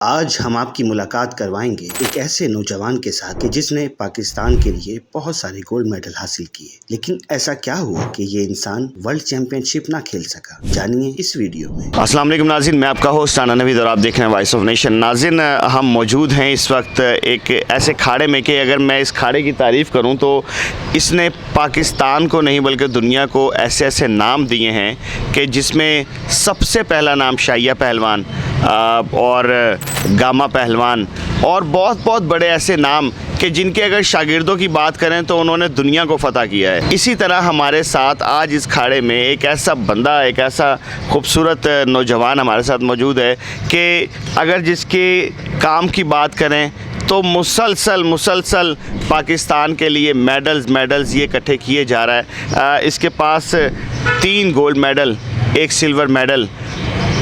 आज हम आपकी मुलाकात करवाएंगे एक ऐसे नौजवान के साथ कि जिसने पाकिस्तान के लिए बहुत सारे गोल्ड मेडल हासिल किए, लेकिन ऐसा क्या हुआ कि ये इंसान वर्ल्ड चैंपियनशिप ना खेल सका। जानिए इस वीडियो में। अस्सलाम वालेकुम नाज़रीन, मैं आपका होस्ट राना नवीद और आप देख रहे हैं वॉइस ऑफ नेशन। नाज़रीन, हम मौजूद हैं इस वक्त एक ऐसे खाड़े में कि अगर मैं इस खाड़े की तारीफ़ करूँ तो इसने पाकिस्तान को नहीं बल्कि दुनिया को ऐसे ऐसे नाम दिए हैं कि जिसमें सबसे पहला नाम शाहिया पहलवान और गामा पहलवान और बहुत बड़े ऐसे नाम कि जिनके अगर शागिर्दों की बात करें तो उन्होंने दुनिया को फ़तह किया है। इसी तरह हमारे साथ आज इस खाड़े में एक ऐसा बंदा, एक ऐसा खूबसूरत नौजवान हमारे साथ मौजूद है कि अगर जिसके काम की बात करें तो मुसलसल पाकिस्तान के लिए मेडल्स ये इकट्ठे किए जा रहा है। इसके पास 3 गोल्ड मेडल, 1 सिल्वर मेडल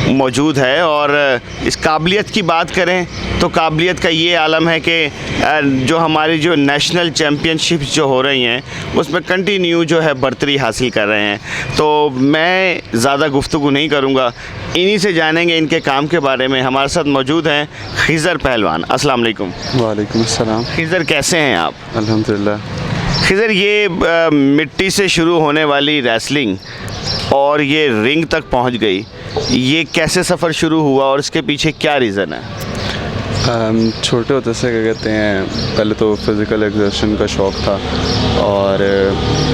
मौजूद है। और इस काबिलियत की बात करें तो काबिलियत का ये आलम है कि जो हमारी जो नेशनल चैम्पियनशिप्स जो हो रही हैं उसमें कंटिन्यू जो है बर्तरी हासिल कर रहे हैं। तो मैं ज़्यादा गुफ्तगू नहीं करूँगा, इन्हीं से जानेंगे इनके काम के बारे में। हमारे साथ मौजूद हैं खिज़र पहलवान। अस्सलाम वालेकुम। वालेकुम अस्सलाम। खिज़र, कैसे हैं आप? अल्हम्दुलिल्लाह। खिज़र, ये मिट्टी से शुरू होने वाली रेसलिंग और ये रिंग तक पहुंच गई, ये कैसे सफ़र शुरू हुआ और इसके पीछे क्या रीज़न है? छोटे होते से क्या कहते हैं, पहले तो फ़िज़िकल एक्सर्शन का शौक़ था और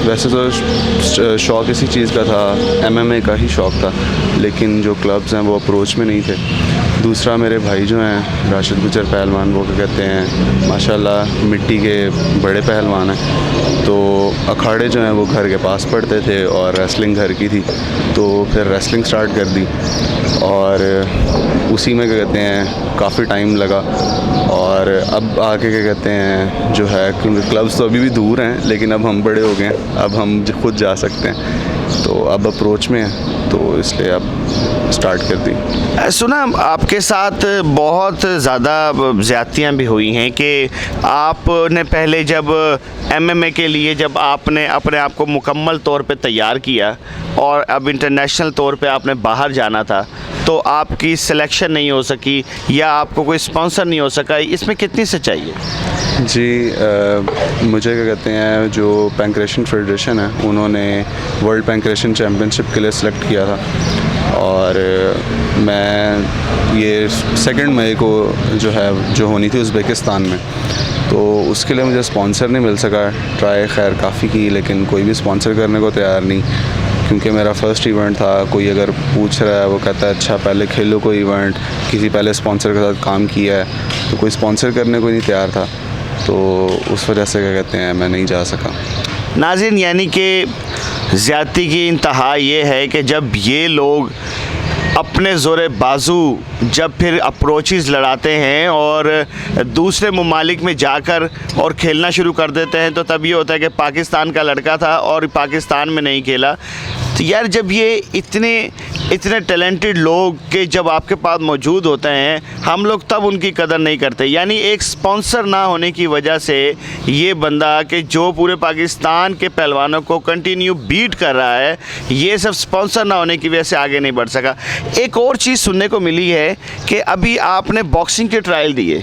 वैसे तो शौक़ इसी चीज़ का था, MMA का ही शौक़ था, लेकिन जो क्लब्स हैं वो अप्रोच में नहीं थे। दूसरा, मेरे भाई जो हैं राशिद गुजर पहलवान, वो क्या कहते हैं माशाल्लाह मिट्टी के बड़े पहलवान हैं, तो अखाड़े जो हैं वो घर के पास पड़ते थे और रेसलिंग घर की थी, तो फिर रेसलिंग स्टार्ट कर दी और उसी में क्या कहते हैं काफ़ी टाइम लगा। और अब आके क्या कहते हैं जो है, क्योंकि क्लब्स तो अभी भी दूर हैं लेकिन अब हम बड़े हो गए हैं, अब हम खुद जा सकते हैं, तो अब अप्रोच में है, तो इसलिए अब स्टार्ट कर दी। सुना आपके साथ बहुत ज़्यादा ज़्यादतियाँ भी हुई हैं कि आपने पहले जब MMA के लिए जब आपने अपने आप को मुकम्मल तौर पे तैयार किया और अब इंटरनेशनल तौर पे आपने बाहर जाना था तो आपकी सिलेक्शन नहीं हो सकी या आपको कोई स्पॉन्सर नहीं हो सका, इसमें कितनी सच्चाई है? जी, मुझे क्या कहते हैं जो पैंक्रेशन फेडरेशन है उन्होंने वर्ल्ड पैंक्रेशन चैम्पियनशिप के लिए सिलेक्ट किया था और मैं ये 2 मई को जो होनी थी उज़्बेकिस्तान में, तो उसके लिए मुझे स्पॉन्सर नहीं मिल सका। ट्राई खैर काफ़ी की लेकिन कोई भी स्पॉन्सर करने को तैयार नहीं, क्योंकि मेरा फ़र्स्ट इवेंट था। कोई अगर पूछ रहा है वो कहता है अच्छा पहले खेलो कोई इवेंट, किसी पहले स्पॉन्सर के साथ काम किया है, तो कोई स्पॉन्सर करने को नहीं तैयार था, तो उस वजह से क्या कहते हैं मैं नहीं जा सका। नाज़रीन, यानी कि ज़्यादती की इंतहा ये है कि जब ये लोग अपने ज़ोरे बाजू जब फिर अप्रोचेस लड़ाते हैं और दूसरे ममालिक में जाकर और खेलना शुरू कर देते हैं, तो तब ये होता है कि पाकिस्तान का लड़का था और पाकिस्तान में नहीं खेला। तो यार, जब ये इतने टैलेंटेड लोग के जब आपके पास मौजूद होते हैं, हम लोग तब उनकी कदर नहीं करते। यानी एक स्पॉन्सर ना होने की वजह से ये बंदा कि जो पूरे पाकिस्तान के पहलवानों को कंटिन्यू बीट कर रहा है, ये सब स्पॉन्सर ना होने की वजह से आगे नहीं बढ़ सका। एक और चीज़ सुनने को मिली है कि अभी आपने बॉक्सिंग के ट्रायल दिए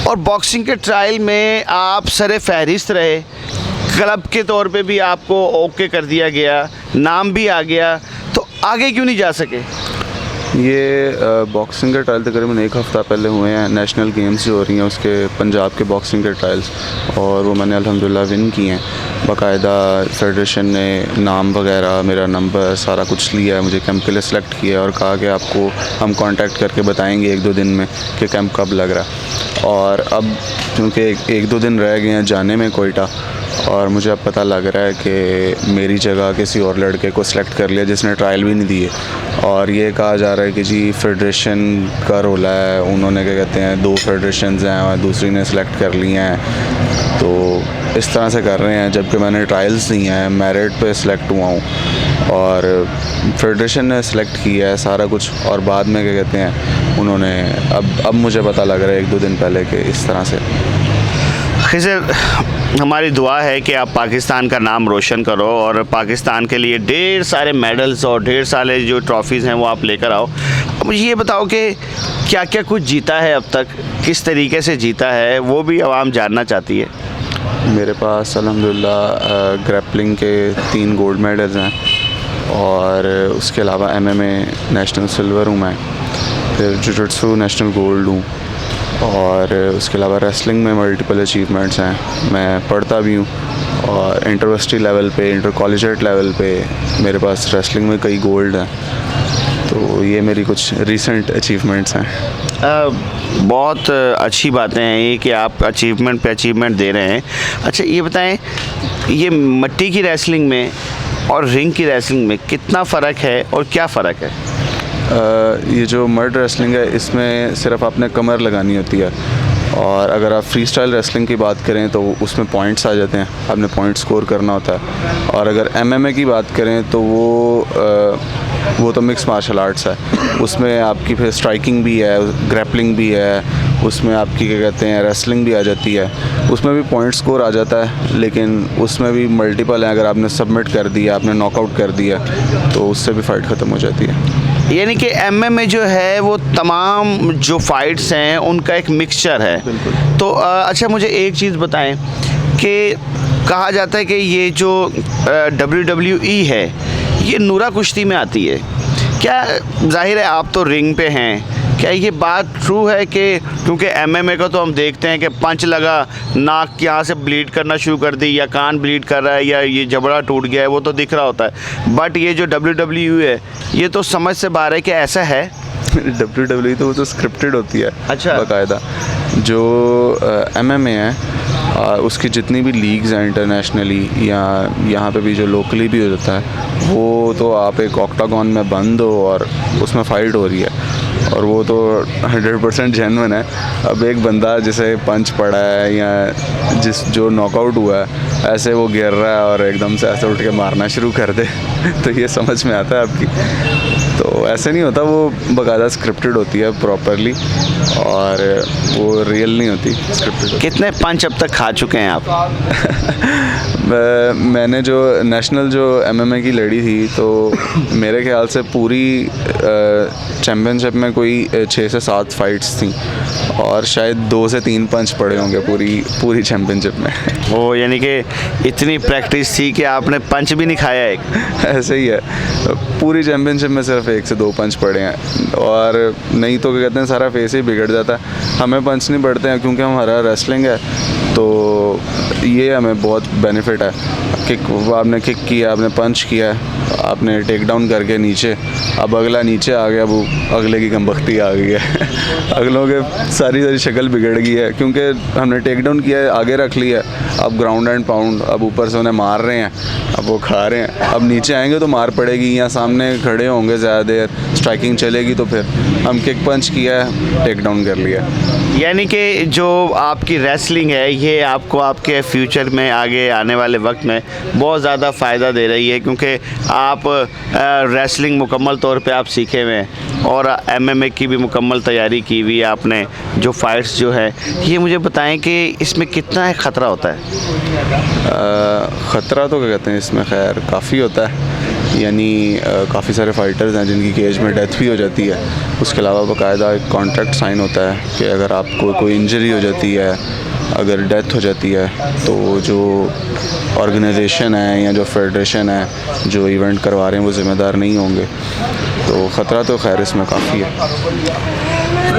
और बॉक्सिंग के ट्रायल में आप सरे फहरिस्त रहे, क्लब के तौर पे भी आपको ओके कर दिया गया, नाम भी आ गया, तो आगे क्यों नहीं जा सके? ये बॉक्सिंग के ट्रायल तकरीबन 1 हफ़्ता पहले हुए हैं। नेशनल गेम्स जो हो रही हैं उसके पंजाब के बॉक्सिंग के ट्रायल्स, और वो मैंने अल्हम्दुलिल्लाह विन किए हैं। बाकायदा फेडरेशन ने नाम वगैरह, मेरा नंबर, सारा कुछ लिया है, मुझे कैंप के लिए सिलेक्ट किया और कहा कि आपको हम कांटेक्ट करके बताएंगे 1-2 दिन में कि कैंप कब लग रहा है। और अब क्योंकि 1-2 दिन रह गए हैं जाने में कोयटा, और मुझे अब पता लग रहा है कि मेरी जगह किसी और लड़के को सिलेक्ट कर लिया जिसने ट्रायल भी नहीं दिए, और ये कहा जा रहा है कि जी फेडरेशन का रोला है, उन्होंने क्या कहते हैं 2 फेडरेशंस हैं और दूसरी ने सिलेक्ट कर लिए हैं, तो इस तरह से कर रहे हैं, जबकि मैंने ट्रायल्स नहीं हैं, मेरिट पे सिलेक्ट हुआ हूँ और फेडरेशन ने सिलेक्ट किया है सारा कुछ, और बाद में क्या कहते हैं उन्होंने अब मुझे पता लग रहा है 1-2 दिन पहले कि इस तरह से। खिज़र, हमारी दुआ है कि आप पाकिस्तान का नाम रोशन करो और पाकिस्तान के लिए ढेर सारे मेडल्स और ढेर सारे जो ट्रॉफ़ीज़ हैं वो आप लेकर आओ। मुझे ये बताओ कि क्या क्या कुछ जीता है अब तक, किस तरीके से जीता है, वो भी आवाम जानना चाहती है। मेरे पास अल्हम्दुलिल्लाह ग्रैपलिंग के 3 गोल्ड मेडल्स हैं और उसके अलावा MMA नेशनल सिल्वर हूँ मैं, फिर जुजुत्सु नेशनल गोल्ड हूँ और उसके अलावा रेसलिंग में मल्टीपल अचीवमेंट्स हैं। मैं पढ़ता भी हूँ और इंटरवर्सिटी लेवल पे, इंटर कॉलेजेट लेवल पे मेरे पास रेसलिंग में कई गोल्ड हैं। तो ये मेरी कुछ रीसेंट अचीवमेंट्स हैं। बहुत अच्छी बातें हैं ये कि आप अचीवमेंट पे अचीवमेंट दे रहे हैं। अच्छा ये बताएं, ये मिट्टी की रेसलिंग में और रिंग की रेसलिंग में कितना फ़र्क है और क्या फ़र्क है? ये जो मड रेसलिंग है इसमें सिर्फ आपने कमर लगानी होती है और अगर आप फ्री स्टाइल रेसलिंग की बात करें तो उसमें पॉइंट्स आ जाते हैं, आपने पॉइंट स्कोर करना होता है। और अगर MMA की बात करें तो वो तो मिक्स मार्शल आर्ट्स है, उसमें आपकी फिर स्ट्राइकिंग भी है, ग्रैपलिंग भी है, उसमें आपकी क्या कहते हैं रेसलिंग भी आ जाती है, उसमें भी पॉइंट स्कोर आ जाता है, लेकिन उसमें भी मल्टीपल है। अगर आपने सबमिट कर दिया, आपने नॉकआउट कर दिया तो उससे भी फ़ाइट ख़त्म हो जाती है। यानी कि MMA जो है वो तमाम जो फाइट्स हैं उनका एक मिक्सचर है। तो अच्छा मुझे एक चीज़ बताएं कि कहा जाता है कि ये जो WWE है ये नूरा कुश्ती में आती है, क्या जाहिर है आप तो रिंग पे हैं, क्या ये बात ट्रू है कि क्योंकि MMA का तो हम देखते हैं कि पंच लगा, नाक यहाँ से ब्लीड करना शुरू कर दी या कान ब्लीड कर रहा है या ये जबड़ा टूट गया है, वो तो दिख रहा होता है, बट ये जो WWE है ये तो समझ से बाहर है कि ऐसा है? WWE तो वो तो स्क्रिप्टेड होती है। अच्छा। बाकायदा जो MMA है उसकी जितनी भी लीग्स हैं इंटरनेशनली या यहाँ पे भी जो लोकली भी हो जाता है, वो तो आप एक ऑक्टागन में बंद हो और उसमें फ़ाइट हो रही है और वो तो 100% जेन्युइन है। अब एक बंदा जिसे पंच पड़ा है या जो नॉकआउट हुआ है ऐसे वो गिर रहा है और एकदम से ऐसे उठ के मारना शुरू कर दे तो ये समझ में आता है आपकी। तो ऐसे नहीं होता, वो बाकायदा स्क्रिप्टेड होती है प्रॉपरली और वो रियल नहीं होती, स्क्रिप्टेड। कितने पंच अब तक खा चुके हैं आप? मैंने जो नेशनल जो MMA की लड़ी थी तो मेरे ख्याल से पूरी चैम्पियनशिप में कोई 6 से 7 फाइट्स थी और शायद 2 से 3 पंच पड़े होंगे पूरी चैम्पियनशिप में। ओ यानी कि इतनी प्रैक्टिस थी कि आपने पंच भी नहीं खाया एक? ऐसे ही है, पूरी चैम्पियनशिप में सिर्फ 1 से 2 पंच पड़े हैं और नहीं तो क्या कहते हैं सारा फेस ही बिगड़ जाता है। हमें पंच नहीं पड़ते हैं क्योंकि हमारा रेसलिंग है, तो ये हमें बहुत बेनिफिट है। आपने किक किया, आपने पंच किया, आपने टेक डाउन करके नीचे, अब अगला नीचे आ गया, वो अगले की गंबख्ती आ गई है अगलों के सारी शक्ल बिगड़ गई है क्योंकि हमने टेक डाउन किया है, आगे रख लिया, अब ग्राउंड एंड पाउंड, अब ऊपर से उन्हें मार रहे हैं, अब वो खा रहे हैं, अब नीचे आएंगे तो मार पड़ेगी, या सामने खड़े होंगे ज़्यादा देर, स्ट्राइकिंग चलेगी तो फिर हम किक पंच किया है, टेक डाउन कर लिया। यानी कि जो आपकी रेसलिंग है ये आपको आपके फ्यूचर में आगे आने वाले वक्त में बहुत ज़्यादा फ़ायदा दे रही है क्योंकि आप रेसलिंग मुकम्मल तौर पे आप सीखे हुए हैं और MMA की भी मुकम्मल तैयारी की हुई है आपने। जो फाइट्स जो है ये मुझे बताएं कि इसमें कितना ख़तरा होता है? ख़तरा तो क्या कहते हैं इसमें खैर काफ़ी होता है, यानी काफ़ी सारे फाइटर्स हैं जिनकी केज में डेथ भी हो जाती है। उसके अलावा बाकायदा एक कॉन्ट्रैक्ट साइन होता है कि अगर आपको कोई इंजरी हो जाती है, अगर डेथ हो जाती है तो जो ऑर्गेनाइजेशन है या जो फेडरेशन है जो इवेंट करवा रहे हैं वो ज़िम्मेदार नहीं होंगे। तो ख़तरा तो खैर इसमें काफ़ी है।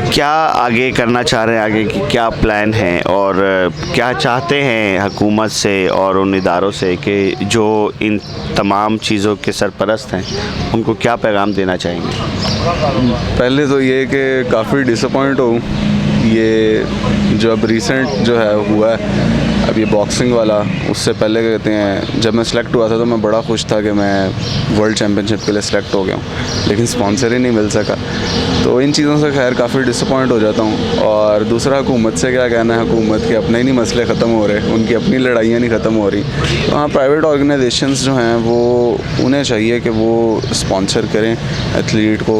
क्या आगे करना चाह रहे हैं, आगे की क्या प्लान है और क्या चाहते हैं हुकूमत से और उन इदारों से कि जो इन तमाम चीज़ों के सरपरस्त हैं उनको क्या पैगाम देना चाहेंगे? पहले तो ये कि काफ़ी डिसअपॉइंट हूँ, ये जो अब रिसेंट जो है हुआ है अब ये बॉक्सिंग वाला, उससे पहले कहते हैं जब मैं सेलेक्ट हुआ था तो मैं बड़ा खुश था कि मैं वर्ल्ड चैम्पियनशिप के लिए सेलेक्ट हो गया हूँ, लेकिन स्पॉन्सर ही नहीं मिल सका। तो इन चीज़ों से खैर काफ़ी डिसअपॉइंट हो जाता हूँ। और दूसरा हुकूमत से क्या कहना है, हुकूमत के अपने ही नहीं मसले ख़त्म हो रहे, उनकी अपनी लड़ाइयाँ नहीं ख़त्म हो रही। तो हाँ, प्राइवेट ऑर्गेनाइजेशंस जो हैं वो उन्हें चाहिए कि वो स्पॉन्सर करें एथलीट को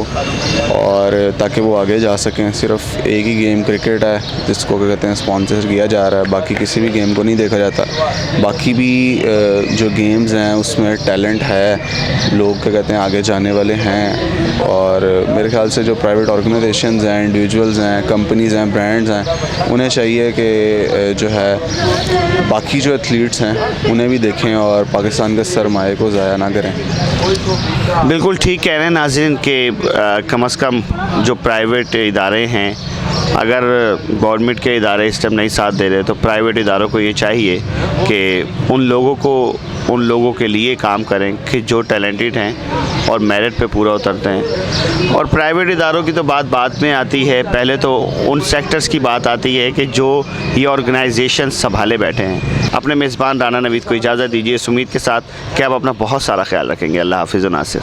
और ताकि वो आगे जा सकें। सिर्फ एक ही गेम क्रिकेट है जिसको क्या कहते हैं स्पॉन्सर किया जा रहा है, बाकी किसी भी गेम को नहीं देखा जाता। बाकी भी जो गेम्स हैं उसमें टैलेंट है, लोग क्या कहते हैं आगे जाने वाले हैं। और मेरे ख्याल से जो प्राइवेट प्राइवेट ऑर्गेनाइजेशंस हैं, इंडिविजुअल्स हैं, कंपनीज़ हैं, ब्रांड्स हैं, उन्हें चाहिए कि जो है बाकी जो एथलीट्स हैं उन्हें भी देखें और पाकिस्तान के सरमाए को ज़ाया ना करें। बिल्कुल ठीक कह रहे हैं नाज़रीन कि कम से कम जो प्राइवेट इदारे हैं, अगर गवर्नमेंट के इदारे इस टाइम नहीं साथ दे रहे तो प्राइवेट इदारों को ये चाहिए कि उन लोगों के लिए काम करें कि जो टैलेंटेड हैं और मेरिट पे पूरा उतरते हैं। और प्राइवेट इदारों की तो बात बाद में आती है, पहले तो उन सेक्टर्स की बात आती है कि जो ये ऑर्गेनाइजेशन संभाले बैठे हैं। अपने मेज़बान राना नवीद को इजाज़त दीजिए इस उम्मीद के साथ कि आप अपना बहुत सारा ख्याल रखेंगे। अल्लाह हाफ़िज़ नासिर।